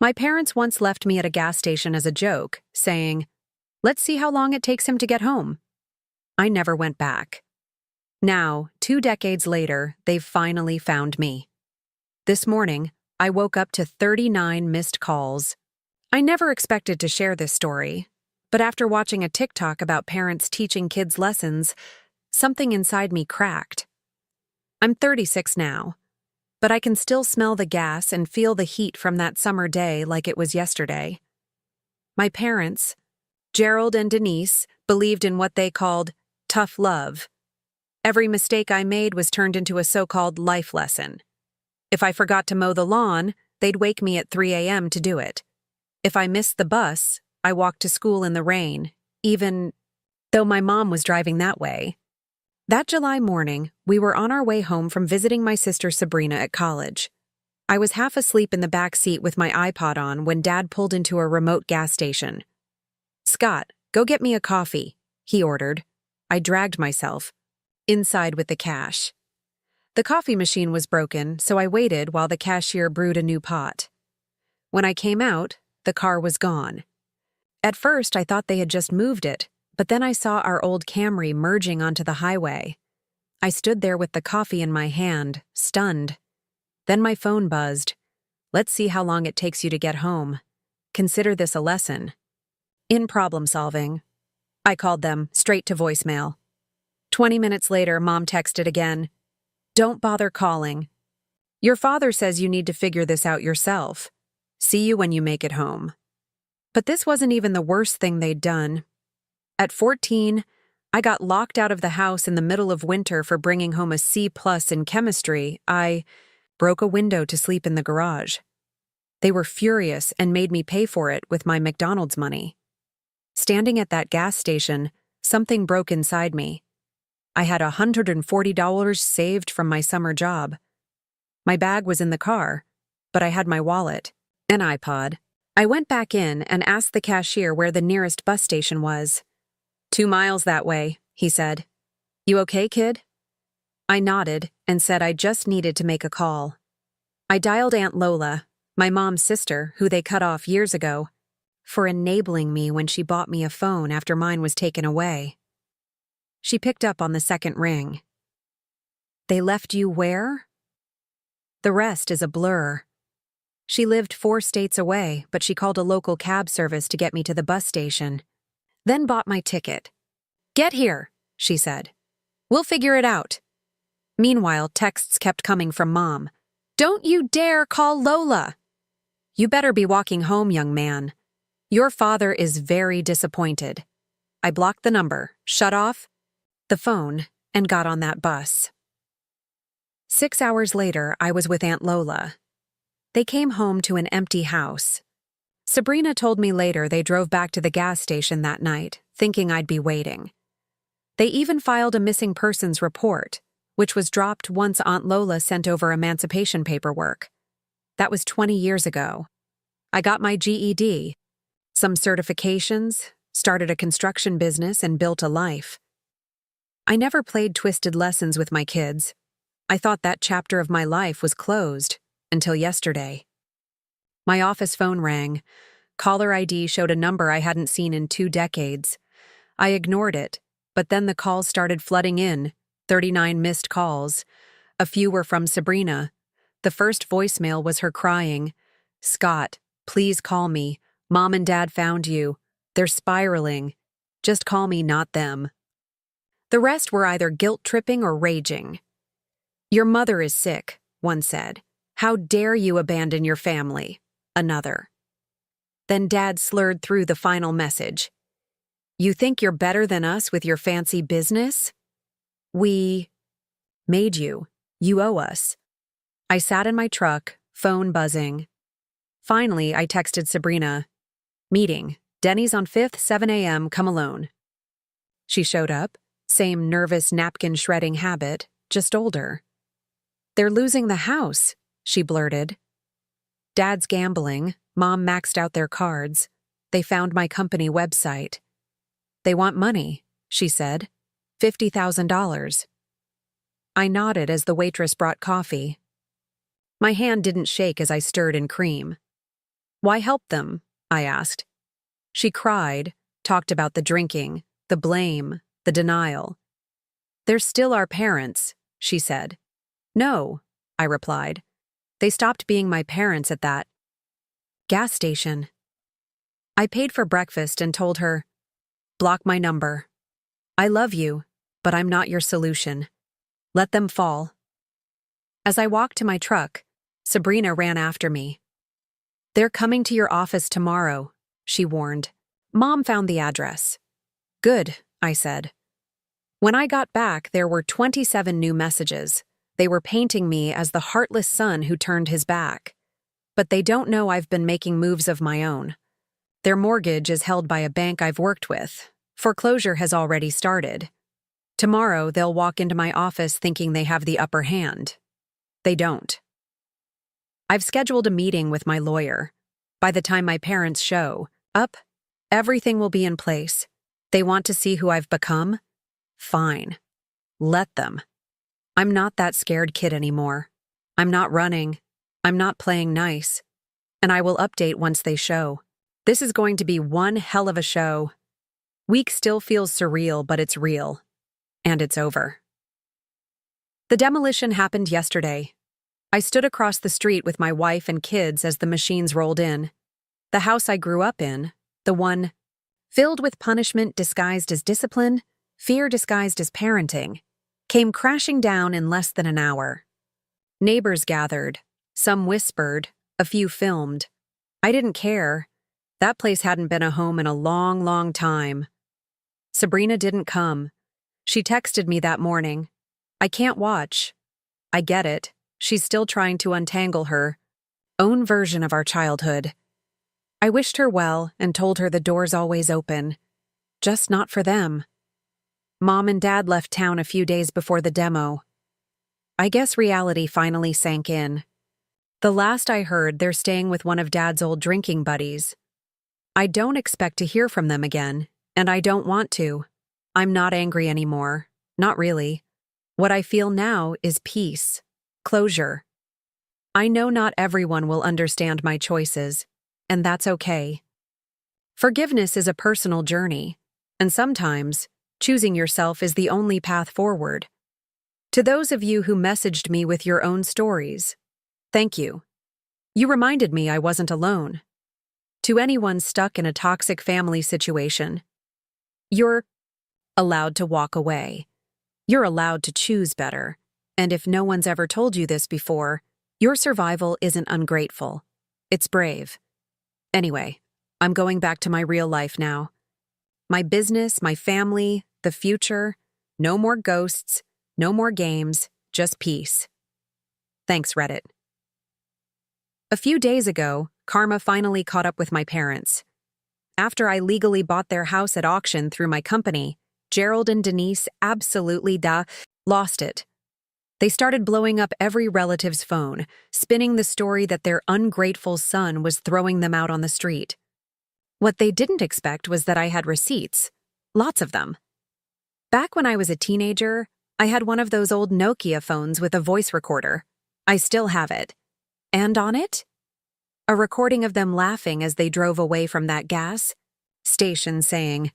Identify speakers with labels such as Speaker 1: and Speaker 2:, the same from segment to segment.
Speaker 1: My parents once left me at a gas station as a joke, saying, "Let's see how long it takes him to get home." I never went back. Now, 2 decades later, they've finally found me. This morning, I woke up to 39 missed calls. I never expected to share this story, but after watching a TikTok about parents teaching kids lessons, something inside me cracked. I'm 36 now, but I can still smell the gas and feel the heat from that summer day like it was yesterday. My parents, Gerald and Denise, believed in what they called tough love. Every mistake I made was turned into a so-called life lesson. If I forgot to mow the lawn, they'd wake me at 3 a.m. to do it. If I missed the bus, I walked to school in the rain, even though my mom was driving that way. That July morning, we were on our way home from visiting my sister Sabrina at college. I was half asleep in the back seat with my iPod on when Dad pulled into a remote gas station. "Scott, go get me a coffee," he ordered. I dragged myself inside with the cash. The coffee machine was broken, so I waited while the cashier brewed a new pot. When I came out, the car was gone. At first, I thought they had just moved it, but then I saw our old Camry merging onto the highway. I stood there with the coffee in my hand, stunned. Then my phone buzzed. "Let's see how long it takes you to get home. Consider this a lesson in problem solving." I called them straight to voicemail. 20 minutes later, Mom texted again. "Don't bother calling. Your father says you need to figure this out yourself. See you when you make it home." But this wasn't even the worst thing they'd done. At 14, I got locked out of the house in the middle of winter for bringing home a C+ in chemistry. I broke a window to sleep in the garage. They were furious and made me pay for it with my McDonald's money. Standing at that gas station, something broke inside me. I had $140 saved from my summer job. My bag was in the car, but I had my wallet, an iPod. I went back in and asked the cashier where the nearest bus station was. 2 miles that way, he said. "You okay, kid?" I nodded and said I just needed to make a call. I dialed Aunt Lola, my mom's sister, who they cut off years ago, for enabling me when she bought me a phone after mine was taken away. She picked up on the second ring. "They left you where?" The rest is a blur. She lived 4 states away, but she called a local cab service to get me to the bus station. Then bought my ticket. "Get here," she said. "We'll figure it out." Meanwhile, texts kept coming from Mom. "Don't you dare call Lola." "You better be walking home, young man. Your father is very disappointed." I blocked the number, shut off the phone, and got on that bus. 6 hours later, I was with Aunt Lola. They came home to an empty house. Sabrina told me later they drove back to the gas station that night, thinking I'd be waiting. They even filed a missing persons report, which was dropped once Aunt Lola sent over emancipation paperwork. That was 20 years ago. I got my GED, some certifications, started a construction business, and built a life. I never played twisted lessons with my kids. I thought that chapter of my life was closed until yesterday. My office phone rang. Caller ID showed a number I hadn't seen in 2 decades. I ignored it, but then the calls started flooding in, 39 missed calls. A few were from Sabrina. The first voicemail was her crying, "Scott, please call me. Mom and Dad found you. They're spiraling. Just call me, not them." The rest were either guilt-tripping or raging. "Your mother is sick," one said. "How dare you abandon your family?" Another. Then Dad slurred through the final message. "You think you're better than us with your fancy business? We made you. You owe us." I sat in my truck, phone buzzing. Finally, I texted Sabrina, "Meeting, Denny's on 5th, 7 a.m., come alone." She showed up, same nervous napkin shredding habit, just older. "They're losing the house," she blurted. "Dad's gambling, Mom maxed out their cards. They found my company website. They want money," she said. $50,000. I nodded as the waitress brought coffee. My hand didn't shake as I stirred in cream. Why help them? I asked. She cried, talked about the drinking, the blame, the denial. They're still our parents, she said. No, I replied. They stopped being my parents at that gas station. I paid for breakfast and told her, block my number. I love you, but I'm not your solution. Let them fall. As I walked to my truck, Sabrina ran after me. They're coming to your office tomorrow, she warned. Mom found the address. Good, I said. When I got back, there were 27 new messages. They were painting me as the heartless son who turned his back. But they don't know I've been making moves of my own. Their mortgage is held by a bank I've worked with. Foreclosure has already started. Tomorrow, they'll walk into my office thinking they have the upper hand. They don't. I've scheduled a meeting with my lawyer. By the time my parents show up, everything will be in place. They want to see who I've become? Fine. Let them. I'm not that scared kid anymore. I'm not running. I'm not playing nice. And I will update once they show. This is going to be one hell of a show. Week still feels surreal, but it's real. And it's over. The demolition happened yesterday. I stood across the street with my wife and kids as the machines rolled in. The house I grew up in, the one filled with punishment disguised as discipline, fear disguised as parenting, came crashing down in less than an hour. Neighbors gathered. Some whispered. A few filmed. I didn't care. That place hadn't been a home in a long, long time. Sabrina didn't come. She texted me that morning. I can't watch. I get it. She's still trying to untangle her own version of our childhood. I wished her well and told her the door's always open. Just not for them. Mom and Dad left town a few days before the demo. I guess reality finally sank in. The last I heard, they're staying with one of Dad's old drinking buddies. I don't expect to hear from them again, and I don't want to. I'm not angry anymore. Not really. What I feel now is peace. Closure. I know not everyone will understand my choices, and that's okay. Forgiveness is a personal journey, and sometimes choosing yourself is the only path forward. To those of you who messaged me with your own stories, thank you. You reminded me I wasn't alone. To anyone stuck in a toxic family situation, you're allowed to walk away. You're allowed to choose better. And if no one's ever told you this before, your survival isn't ungrateful. It's brave. Anyway, I'm going back to my real life now. My business, my family, the future. No more ghosts, no more games, just peace. Thanks, Reddit. A few days ago, karma finally caught up with my parents. After I legally bought their house at auction through my company, Gerald and Denise absolutely lost it. They started blowing up every relative's phone, spinning the story that their ungrateful son was throwing them out on the street. What they didn't expect was that I had receipts. Lots of them. Back when I was a teenager, I had one of those old Nokia phones with a voice recorder. I still have it. And on it? A recording of them laughing as they drove away from that gas station saying,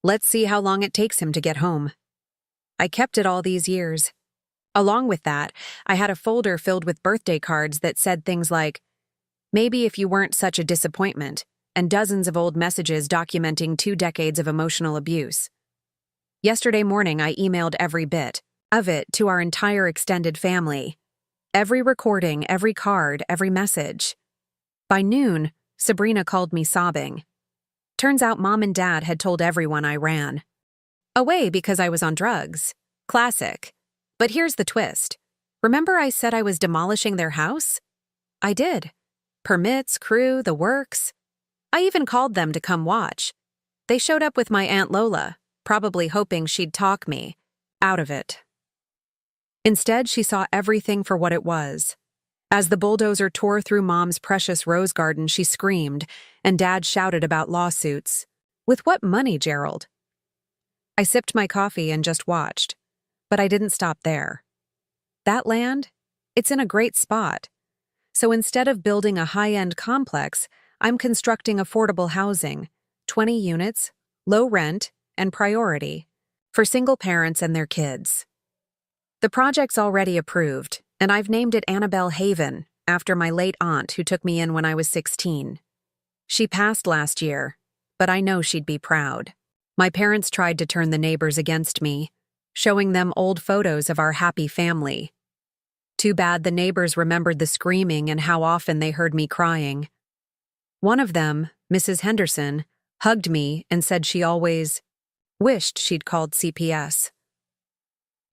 Speaker 1: "Let's see how long it takes him to get home." I kept it all these years. Along with that, I had a folder filled with birthday cards that said things like, "Maybe if you weren't such a disappointment," and dozens of old messages documenting 2 decades of emotional abuse. Yesterday morning, I emailed every bit of it to our entire extended family. Every recording, every card, every message. By noon, Sabrina called me sobbing. Turns out Mom and Dad had told everyone I ran away because I was on drugs. Classic. But here's the twist. Remember I said I was demolishing their house? I did. Permits, crew, the works. I even called them to come watch. They showed up with my Aunt Lola, probably hoping she'd talk me out of it. Instead, she saw everything for what it was. As the bulldozer tore through Mom's precious rose garden, she screamed, and Dad shouted about lawsuits. With what money, Gerald? I sipped my coffee and just watched. But I didn't stop there. That land? It's in a great spot. So instead of building a high-end complex, I'm constructing affordable housing, 20 units, low rent, and priority, for single parents and their kids. The project's already approved, and I've named it Annabelle Haven, after my late aunt who took me in when I was 16. She passed last year, but I know she'd be proud. My parents tried to turn the neighbors against me, showing them old photos of our happy family. Too bad the neighbors remembered the screaming and how often they heard me crying. One of them, Mrs. Henderson, hugged me and said she always wished she'd called CPS.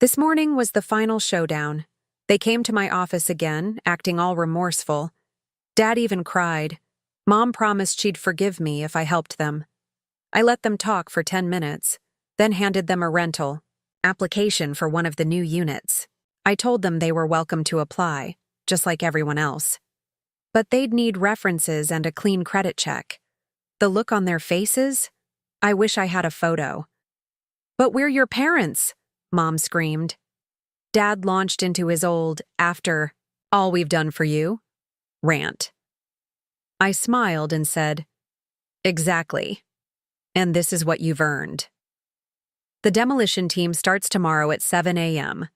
Speaker 1: This morning was the final showdown. They came to my office again, acting all remorseful. Dad even cried. Mom promised she'd forgive me if I helped them. I let them talk for 10 minutes, then handed them a rental application for one of the new units. I told them they were welcome to apply, just like everyone else. But they'd need references and a clean credit check. The look on their faces? I wish I had a photo. "But we're your parents," Mom screamed. Dad launched into his old, after all we've done for you, rant. I smiled and said, "Exactly. And this is what you've earned." The demolition team starts tomorrow at 7 a.m.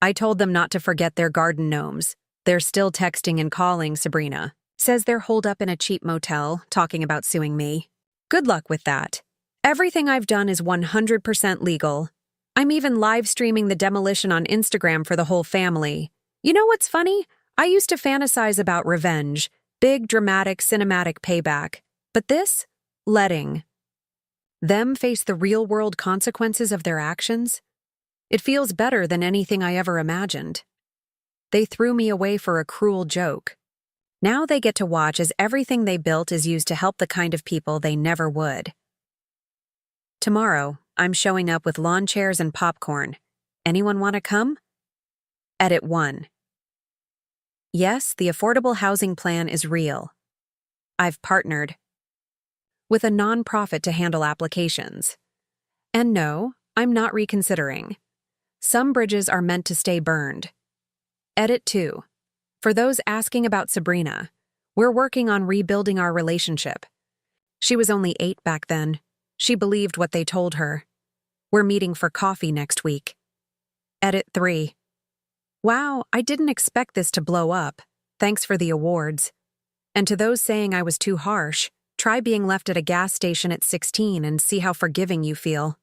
Speaker 1: I told them not to forget their garden gnomes. They're still texting and calling Sabrina. Says they're holed up in a cheap motel, talking about suing me. Good luck with that. Everything I've done is 100% legal. I'm even live streaming the demolition on Instagram for the whole family. You know what's funny? I used to fantasize about revenge, big, dramatic, cinematic payback. But this? Letting them face the real-world consequences of their actions? It feels better than anything I ever imagined. They threw me away for a cruel joke. Now they get to watch as everything they built is used to help the kind of people they never would. Tomorrow, I'm showing up with lawn chairs and popcorn. Anyone want to come? Edit 1. Yes, the affordable housing plan is real. I've partnered with a nonprofit to handle applications. And no, I'm not reconsidering. Some bridges are meant to stay burned. Edit 2. For those asking about Sabrina, we're working on rebuilding our relationship. She was only 8 back then. She believed what they told her. We're meeting for coffee next week. Edit 3. Wow, I didn't expect this to blow up. Thanks for the awards. And to those saying I was too harsh, try being left at a gas station at 16 and see how forgiving you feel.